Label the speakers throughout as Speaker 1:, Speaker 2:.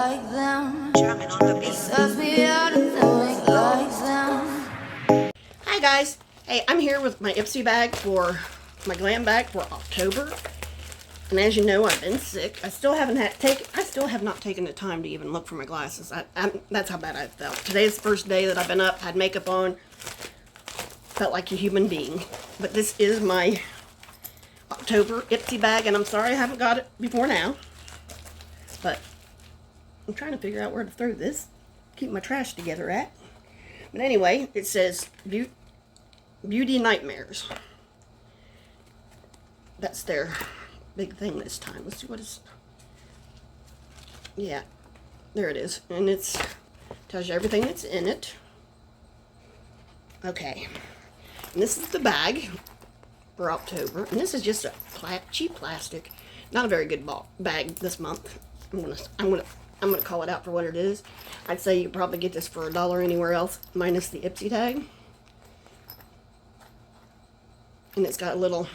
Speaker 1: like them. Jamming on the beat. Serves me out and doing like them.
Speaker 2: Hi guys. Hey, I'm here with my Ipsy bag for my Glam bag for October. And as you know, I've been sick. I still have not taken the time to even look for my glasses. That's how bad I felt. Today's the first day that I've been up, had makeup on, felt like a human being. But this is my October Ipsy bag, and I'm sorry I haven't got it before now. But I'm trying to figure out where to throw this, keep my trash together at. But anyway, it says Beauty Nightmares. That's their big thing this time. Let's see what it's. Yeah, there it is, and it's tells you everything that's in it. Okay, and this is the bag for October, and this is just a cheap plastic, not a very good bag this month. I'm gonna call it out for what it is. I'd say you could probably get this for $1 anywhere else, minus the Ipsy tag. And it's got a little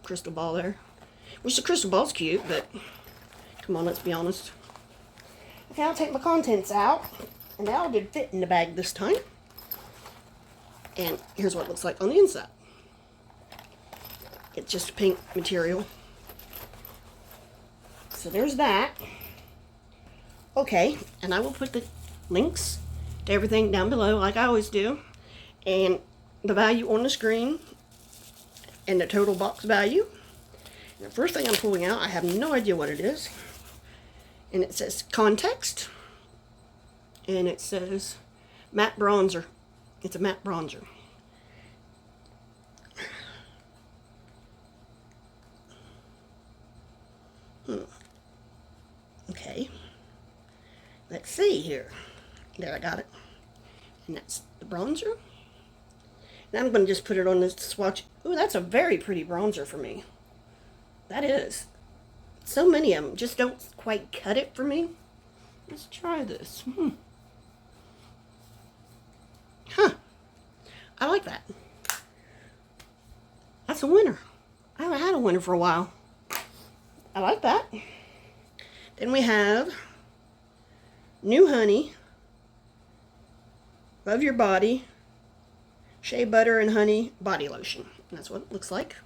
Speaker 2: crystal ball there. Which the crystal ball's cute, but come on, let's be honest. Okay, I'll take my contents out. And they all did fit in the bag this time. And here's what it looks like on the inside. It's just a pink material. So there's that. Okay, and I will put the links to everything down below like I always do. And the value on the screen. And the total box value. And the first thing I'm pulling out, I have no idea what it is. And it says Context. And it says Matte Bronzer. It's a matte bronzer. Okay. Let's see here. There, I got it. And that's the bronzer. Now I'm going to just put it on this swatch. Ooh, that's a very pretty bronzer for me. That is. So many of them just don't quite cut it for me. Let's try this. Huh. I like that. That's a winner. I haven't had a winner for a while. I like that. Then we have New Honey, Love Your Body, Shea Butter and Honey Body Lotion. And that's what it looks like.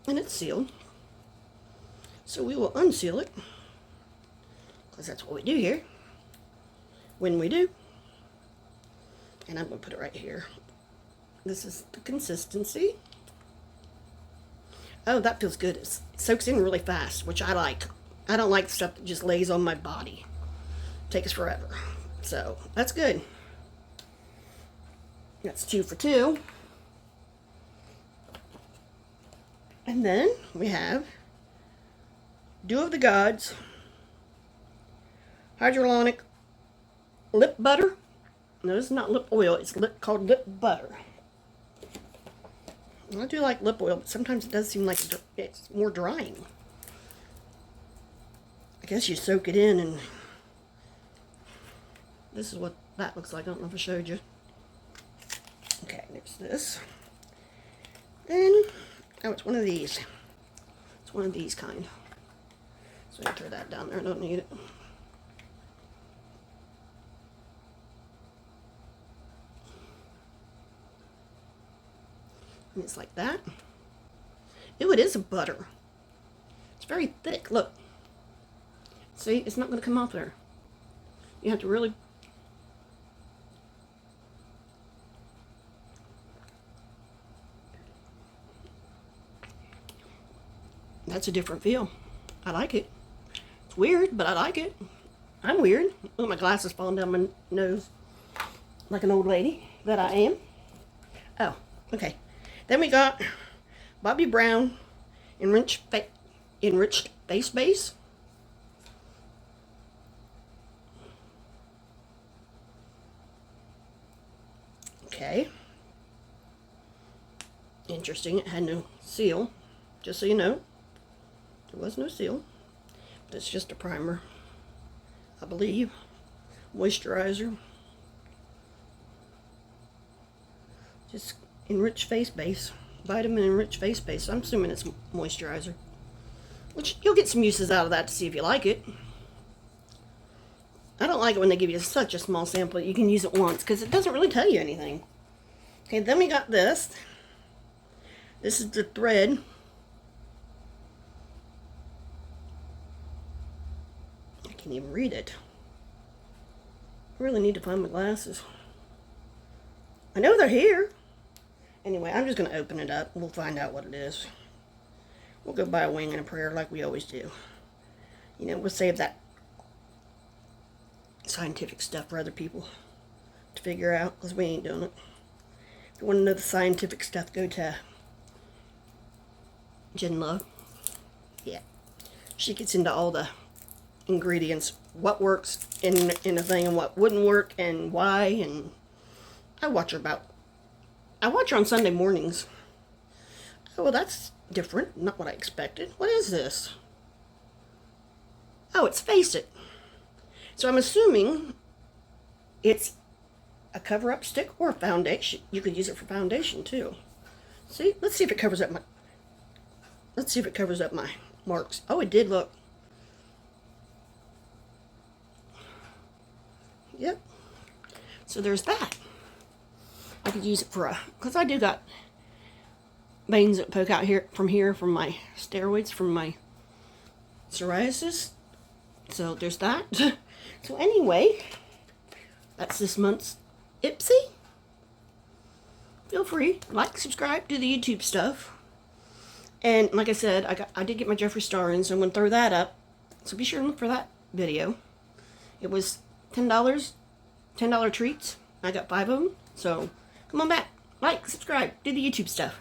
Speaker 2: And it's sealed. So we will unseal it, because that's what we do here. When we do. And I'm going to put it right here. This is the consistency. Oh, that feels good. It soaks in really fast, which I like. I don't like stuff that just lays on my body. Takes forever. So, that's good. That's 2 for 2. And then we have Dew of the Gods Hyaluronic Lip Butter. No, this is not lip oil. It's called lip butter. I do like lip oil, but sometimes it does seem like it's more drying. I guess you soak it in, and this is what that looks like. I don't know if I showed you. Okay, there's this. Then, oh, it's one of these. It's one of these kind. So I can throw that down there. I don't need it. And it's like that. Ew, it is a butter. It's very thick. Look. See, it's not going to come off there. You have to really... That's a different feel. I like it. It's weird, but I like it. I'm weird. Look, my glasses falling down my nose like an old lady that I am. Oh, okay. Then we got Bobbi Brown Enriched Face Base. Okay. Interesting. It had no seal. Just so you know. There was no seal. But it's just a primer, I believe. Moisturizer. Just Enriched Face Base. Vitamin Enriched Face Base. I'm assuming it's moisturizer. Which, you'll get some uses out of that to see if you like it. I don't like it when they give you such a small sample. You can use it once, because it doesn't really tell you anything. Okay, then we got this. This is the thread. I can't even read it. I really need to find my glasses. I know they're here. Anyway, I'm just going to open it up. We'll find out what it is. We'll go by a wing and a prayer like we always do. You know, we'll save that scientific stuff for other people to figure out, because we ain't doing it. If you want to know the scientific stuff, go to Jen Love. Yeah. She gets into all the ingredients, what works in a thing and what wouldn't work and why, and I watch her on Sunday mornings. Oh, well, that's different. Not what I expected. What is this? Oh, it's Face It. So I'm assuming it's a cover-up stick or a foundation. You could use it for foundation too. See, let's see if it covers up my. Let's see if it covers up my marks. Oh, it did. Look. Yep. So there's that. I could use it for because I do got veins that poke out from my steroids, from my psoriasis. So there's that. So anyway, that's this month's Ipsy. Feel free, like, subscribe, do the YouTube stuff. And like I said, I did get my Jeffree Star in, so I'm going to throw that up. So be sure to look for that video. It was $10, $10 treats. I got 5 of them. So come on back, like, subscribe, do the YouTube stuff.